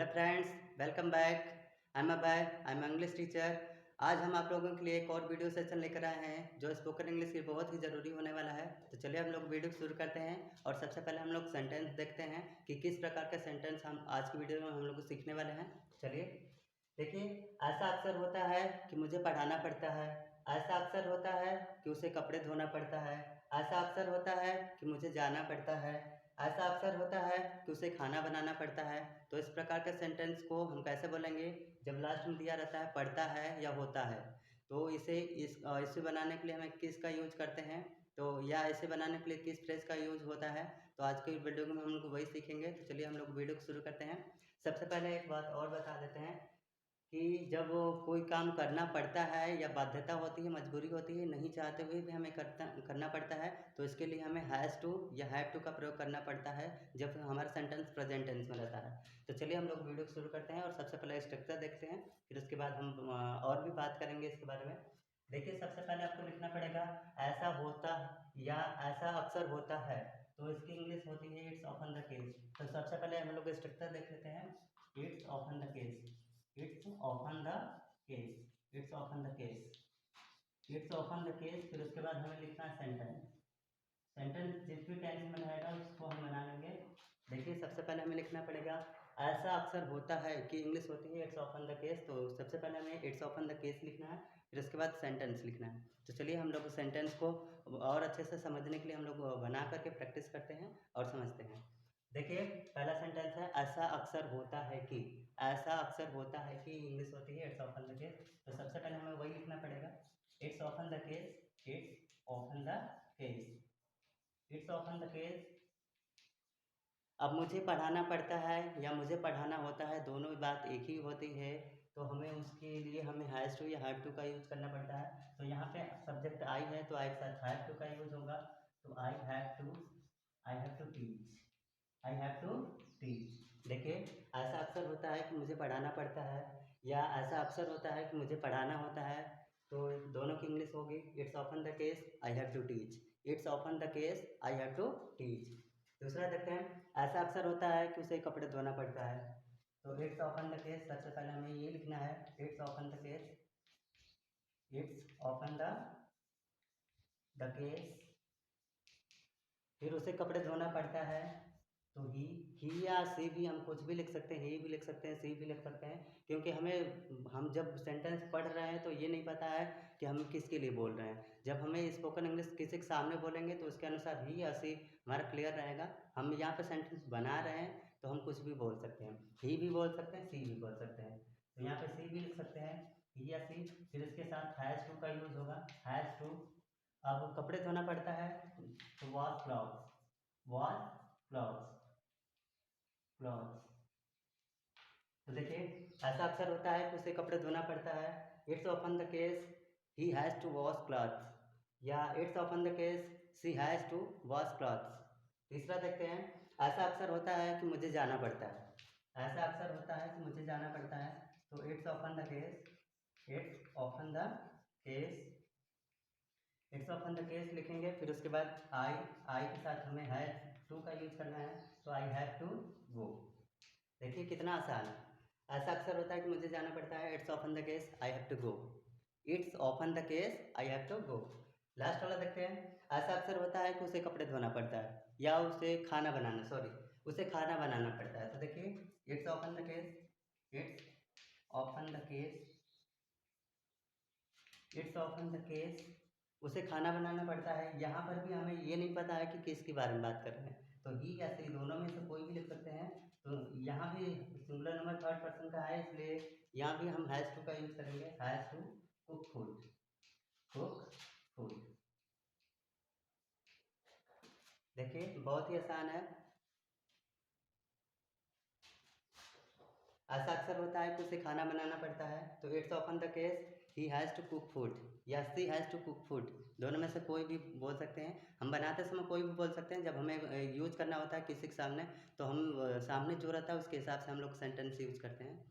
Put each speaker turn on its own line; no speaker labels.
Hello friends, welcome back. I am Abhay, I am English teacher. आज हम आप लोगों के लिए एक और वीडियो सेशन लेकर आए हैं जो स्पोकन इंग्लिश की बहुत ही ज़रूरी होने वाला है। तो चलिए हम लोग वीडियो शुरू करते हैं और सबसे पहले हम लोग सेंटेंस देखते हैं कि किस प्रकार के सेंटेंस हम आज की वीडियो में हम लोग सीखने वाले हैं। चलिए देखिए, ऐसा अक्सर होता है कि मुझे पढ़ाना पड़ता है। ऐसा अक्सर होता है कि उसे कपड़े धोना पड़ता है। ऐसा अक्सर होता है कि मुझे जाना पड़ता है। ऐसा अक्सर होता है कि उसे खाना बनाना पड़ता है। तो इस प्रकार के सेंटेंस को हम कैसे बोलेंगे जब लास्ट में दिया रहता है पढ़ता है या होता है। तो इसे बनाने के लिए हमें किसका यूज करते हैं, तो या इसे बनाने के लिए किस फ्रेज का यूज होता है। तो आज के वीडियो में हम लोग वही सीखेंगे। तो चलिए हम लोग वीडियो को शुरू करते हैं। सबसे पहले एक बात और बता देते हैं कि जब कोई काम करना पड़ता है या बाध्यता होती है, मजबूरी होती है, नहीं चाहते हुए भी हमें करना पड़ता है, तो इसके लिए हमें हैज़ टू या हैव टू का प्रयोग करना पड़ता है जब हमारा सेंटेंस प्रेजेंट टेंस में रहता है। तो चलिए हम लोग वीडियो शुरू करते हैं और सबसे पहले स्ट्रक्चर देखते हैं, फिर उसके बाद हम और भी बात करेंगे इसके बारे में। देखिए, सबसे पहले आपको लिखना पड़ेगा ऐसा होता या ऐसा अक्सर होता है। तो इसकी इंग्लिश होती है इट्स ऑफन द केस। तो सबसे पहले हम लोग स्ट्रक्चर देख लेते हैं। It's often the case, it's often the case, it's often the case, it's often the case. फिर उसके बाद हमें लिखना है सेंटेंस। सेंटेंस जिस भी टेंस में रहेगा उसको हम बना लेंगे। देखिए, सबसे पहले हमें लिखना पड़ेगा ऐसा अक्सर होता है कि इंग्लिश होती है इट्स ऑफन द केस। तो सबसे पहले हमें इट्स ऑफन द केस लिखना है, फिर उसके बाद सेंटेंस लिखना है। तो चलिए हम लोग सेंटेंस को और अच्छे से समझने के लिए हम लोग बना करके प्रैक्टिस करते हैं और समझते हैं। देखिए, पहला सेंटेंस है ऐसा अक्सर होता है कि। ऐसा अक्सर होता है कि इंग्लिश होती है इट्स ऑफन द केस। तो सबसे पहले हमें वही लिखना पड़ेगा, it's often the case, it's often the case, it's often the case. अब मुझे पढ़ाना पड़ता है या मुझे पढ़ाना होता है, दोनों बात एक ही होती है। तो हमें उसके लिए हमें हैज़ टू या हैव टू का यूज करना पड़ता है। तो यहाँ पे सब्जेक्ट आई है तो आई के साथ हैव टू का यूज होगा। तो I have to teach, I have to teach. देखिए, ऐसा अक्सर होता है कि मुझे पढ़ाना पड़ता है या ऐसा अक्सर होता है कि मुझे पढ़ाना होता है। तो दोनों की इंग्लिश होगी it's often the case I have to teach, it's often the case I have to teach. दूसरा देखते हैं, ऐसा अक्सर होता है कि उसे कपड़े धोना पड़ता है। तो इट्स ऑफन द केस, सबसे पहले हमें ये लिखना है it's often the case, it's often the case. फिर उसे कपड़े धोना पड़ता है। तो ही या सी भी हम कुछ भी लिख सकते हैं, ही भी लिख सकते हैं, सी भी लिख सकते हैं, क्योंकि हम जब सेंटेंस पढ़ रहे हैं तो ये नहीं पता है कि हम किसके लिए बोल रहे हैं। जब हमें स्पोकन इंग्लिश किसी के सामने बोलेंगे तो उसके अनुसार ही या सी हमारा क्लियर रहेगा। हम यहाँ पे सेंटेंस बना रहे हैं तो हम कुछ भी बोल सकते हैं, ही भी बोल सकते हैं, सी भी बोल सकते हैं। तो यहाँ पे सी भी लिख सकते हैं, ही या सी। फिर इसके साथ हैज़ टू का यूज होगा, हैज़ टू। अब कपड़े धोना पड़ता है तो wash clothes, wash clothes, clothes. तो देखिए, ऐसा अक्सर होता है कि उसे कपड़े धोना पड़ता है। It's often the case he has to wash clothes, या it's often the case she has to wash clothes. तीसरा देखते हैं, ऐसा अक्सर होता है कि मुझे जाना पड़ता है। ऐसा अक्सर होता है कि मुझे जाना पड़ता है। तो it's often the case, it's often the case, it's often the case लिखेंगे। फिर उसके बाद आई के साथ हमें हैव टू का यूज करना है। तो आई हैव टू गो। देखिए कितना आसान है। ऐसा अक्सर होता है कि मुझे जाना पड़ता है, it's often the case I have to go, it's often the case I have to go. Last वाला देखते हैं, ऐसा अक्सर होता है कि उसे कपड़े धोना पड़ता है या उसे खाना बनाना, सॉरी, उसे खाना बनाना पड़ता है। तो देखिए, it's often the case, it's often the case, it's often the case, उसे खाना बनाना पड़ता है। यहाँ पर भी हमें ये नहीं पता है कि किसके बारे में बात कर रहे हैं, तो ही या सी दोनों में से कोई भी लिख सकते हैं। तो यहाँ भी सिंगुलर नंबर थर्ड पर्सन का है, इसलिए यहाँ भी हम हैज़ टू का यूज करेंगे, has to cook food, cook food. देखिए बहुत ही आसान है। ऐसा अक्सर होता है कि उसे खाना बनाना पड़ता है। तो it's often the case he has to cook food या she has to cook food, दोनों में से कोई भी बोल सकते हैं। हम बनाते समय कोई भी बोल सकते हैं। जब हमें यूज करना होता है किसी के सामने तो हम सामने जो रहता है उसके हिसाब से हम लोग सेंटेंस यूज करते हैं।